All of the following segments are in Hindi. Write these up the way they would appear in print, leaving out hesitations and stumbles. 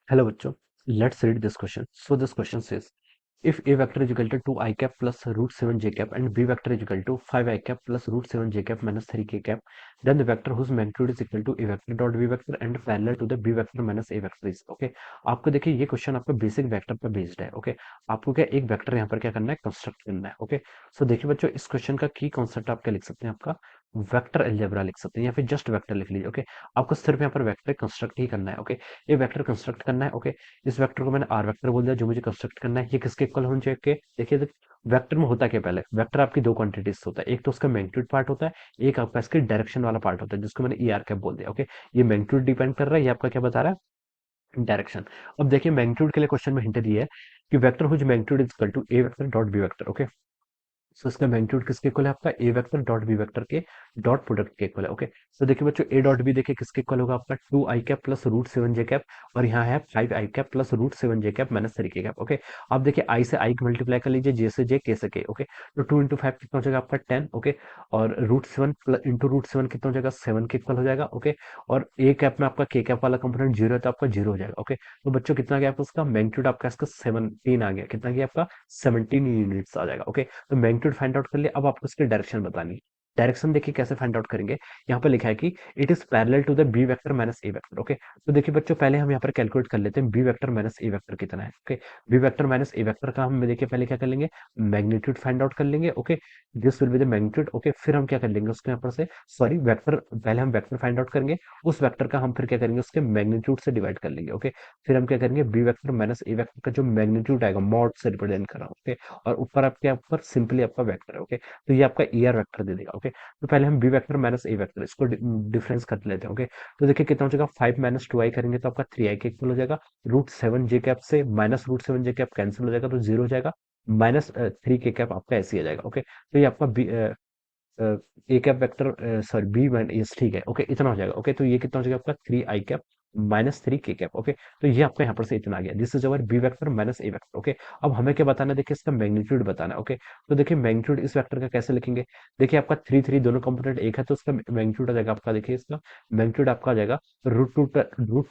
Hello बच्चों, let's read this question. So this question says, if a vector is equal to 2 I cap plus root 7 j cap and b vector is equal to 5 I cap plus root 7 j cap minus 3 k cap, then the vector whose magnitude is equal to a vector dot b vector and parallel to the b vector minus a vector is okay. आपको देखिए ये क्वेश्चन आपका बेसिक वेक्टर पर बेस्ड है ओके. आपको क्या एक वेक्टर यहाँ पर क्या करना है, कंस्ट्रक्ट करना है ओके. सो देखिए बच्चों, इस क्वेश्चन का की कॉन्सेप्ट आप क्या लिख सकते हैं, आपका वेक्टर अलजेब्रा लिख सकते हैं या फिर जस्ट वेक्टर लिख लीजिए ओके. आपको सिर्फ यहाँ पर वेक्टर कंस्ट्रक्ट ही करना है ओके. ये वेक्टर कंस्ट्रक्ट करना है ओके. इस वेक्टर को मैंने आर वेक्टर बोल दिया जो मुझे कंस्ट्रक्ट करना है. ये किसके इक्वल होना चाहिए? देखिए वेक्टर में होता क्या, पहले वेक्टर आपकी दो क्वांटिटीज होता है. एक तो उसका मैग्नीट्यूड पार्ट होता है, एक आपका इसके डायरेक्शन वाला पार्ट होता है जिसको मैंने ई आर कैप बोल दिया ओके. ये मैग्नीट्यूड डिपेंड कर रहा है, ये आपका क्या बता रहा है, डायरेक्शन. अब देखिए मैग्नीट्यूड के लिए क्वेश्चन में हिंट दिया है कि vector whose magnitude is equal to A vector dot B vector okay. So इसका मैग्नीट्यूड किसके इक्वल है, आपका A vector dot B vector के डॉट प्रोडक्ट के इक्वल है ओके. सो देखिए बच्चों, ए डॉट बी देखिए किसके इक्वल होगा, आपका 2 आई कैप प्लस रूट 7 जे कैप, और यहाँ है 5 आई कैप प्लस रूट 7 जे कैप माइनस 3 के कैप ओके. आप देखिए आई से आई मल्टीप्लाई कर लीजिए, जे से जे, के से के ओके. तो 2 इंटू 5 कितना हो जाएगा आपका 10 ओके. और रूट 7 इंटू रूट 7 कितना हो जाएगा, 7 के इक्वल हो जाएगा ओके. और ए कैप में आपका के कैप वाला कंपोनेंट जीरो है तो आपका जीरो हो जाएगा ओके. तो बच्चों कितना गया आपका, उसका मैग्नीट्यूड आपका इसका 17 आ गया. कितना गया आपका 17 यूनिट्स आ जाएगा ओके. तो मैग्नीट्यूड फाइंड आउट कर लिया. अब आपको इसकी डायरेक्शन बतानी है. डायरेक्शन देखिए कैसे फाइंड आउट करेंगे. यहाँ पर लिखा है कि it is parallel to the B vector minus A vector okay. तो देखिए बच्चों, पहले हम यहाँ पर कैलकुलेट कर लेते हैं B vector minus A vector कितना है okay. B vector minus A vector का हम देखिए पहले क्या कर लेंगे, मैग्नीट्यूड फाइंड आउट कर लेंगे okay. This will be the magnitude okay. फिर हम क्या कर लेंगे उसके यहाँ पर से, सॉरी वेक्टर, पहले हम वेक्टर फाइंड आउट करेंगे. उस वेक्टर का हम फिर क्या करेंगे, उसके मैग्नीट्यूड से डिवाइड कर लेंगे ओके. फिर हम क्या करेंगे, B vector minus A vector का जो मैग्नीट्यूड आएगा मॉड से रिप्रेजेंट कर रहा हूँ ओके. और ऊपर आपके ऊपर सिंपली आपका वेक्टर है ओके. तो ये आपका ई आर वेक्टर दे देगा ओके. तो पहले हम B vector minus A vector इसको डिफरेंस कर लेते हैं ओके. तो देखिए कितना हो जाएगा, 5 माइनस 2 आई करेंगे तो आपका 3 आई के इक्वल हो जाएगा. रूट 7 जे कैप से माइनस रूट 7 जे कैप कैंसिल हो जाएगा तो जीरो हो जाएगा. माइनस 3 के कैप आपका ऐसे ही आ जाएगा ओके. तो ये आपका A cap vector, sorry B minus, ठीक है ओके, इतना हो जाएगा ओके. तो ये कितना हो जाएगा आपका 3 आई कैप माइनस 3 के कैप ओके. तो ये आपका यहाँ पर से इतना आ गया. This is our B vector minus A vector okay. अब हमें क्या बताना है, देखिए इसका मैग्नीट्यूड बताना है ओके. तो देखिए मैग्नीट्यूड इस वेक्टर का कैसे लिखेंगे, देखिए आपका 3 3 दोनों कंपोनेंट एक है तो उसका मैग्नीट्यूड आ जाएगा आपका, देखिए इसका मैग्नीट्यूड आपका आ जाएगा रूट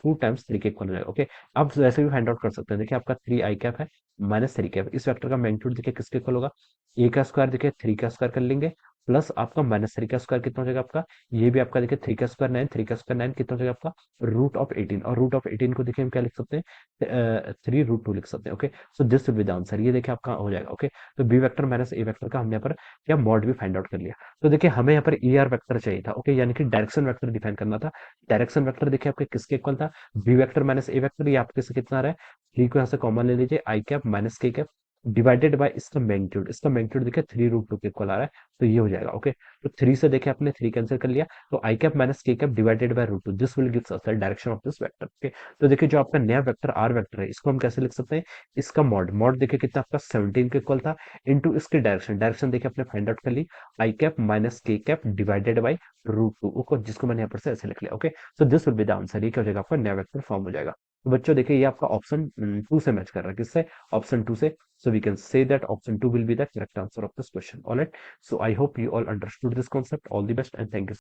टू टाइम्स 3 के इक्वल हो जाएगा ओके. आप वैसे भी फाइंड आउट कर सकते हैं. देखिए आपका 3 आई कैप है माइनस 3 कैप, इस वेक्टर का मैग्नीट्यूड देखिए किसके इक्वल होगा, ए का स्क्वायर देखिए 3 का स्क्वायर कर लेंगे प्लस आपका माइनस 3 का स्क्वायर कितना हो जाएगा आपका, ये भी आपका देखिए 3 का स्क्वायर 9, 3 का स्क्वायर 9 कितना हो जाएगा आपका रूट ऑफ 18. और रूट ऑफ 18 को देखिए हम क्या लिख सकते हैं, 3 रूट 2 लिख सकते हैं okay. So this will be the answer. ये देखिए आपका हो जाएगा ओके. तो B vector minus A vector का हमने यहाँ पर क्या मॉड भी फाइंड आउट कर लिया. तो देखिए हमें यहाँ पर ई आर वेक्टर चाहिए था ओके, यानी कि डायरेक्शन वेक्टर डिफाइन करना था. डायरेक्शन वेक्टर देखिए आपके किसके इक्वल था, B vector minus A vector. ये आपके से कितना आ रहा है, 3 को यहाँ से कॉमन ले लीजिए, आई cap minus K cap divided bye इसका मैग्नीट्यूड. इसका मैग्नीट्यूड देखिए 3 रूट 2 के इक्वल आ रहा है. तो ये हो जाएगा ओके. तो 3 से देखिए आपने 3 कैंसिल कर लिया. तो I cap minus K cap divided by root 2, this will gives us the direction of this vector okay. तो देखिए जो आपका नया वेक्टर आर वेक्टर है इसको हम कैसे लिख सकते हैं, इसका मॉड मॉड देखिए कितना आपका 17 के इक्वल था इनटू इसकी डायरेक्शन. डायरेक्शन देखिए आपने फाइंड आउट कर ली, आई cap minus K cap divided by root 2 को, जिसको मैंने यहाँ पर से ऐसे लिख लिया okay. So this will be the answer. ये क्या हो जाएगा, आपका नया वेक्टर फॉर्म हो जाएगा. तो बच्चों देखिए ये आपका ऑप्शन 2 से मैच कर रहा है, किससे, ऑप्शन 2 से. So we can say that option 2 will be the correct answer of this question. All right. So I hope you all understood this concept. All the best and thank you.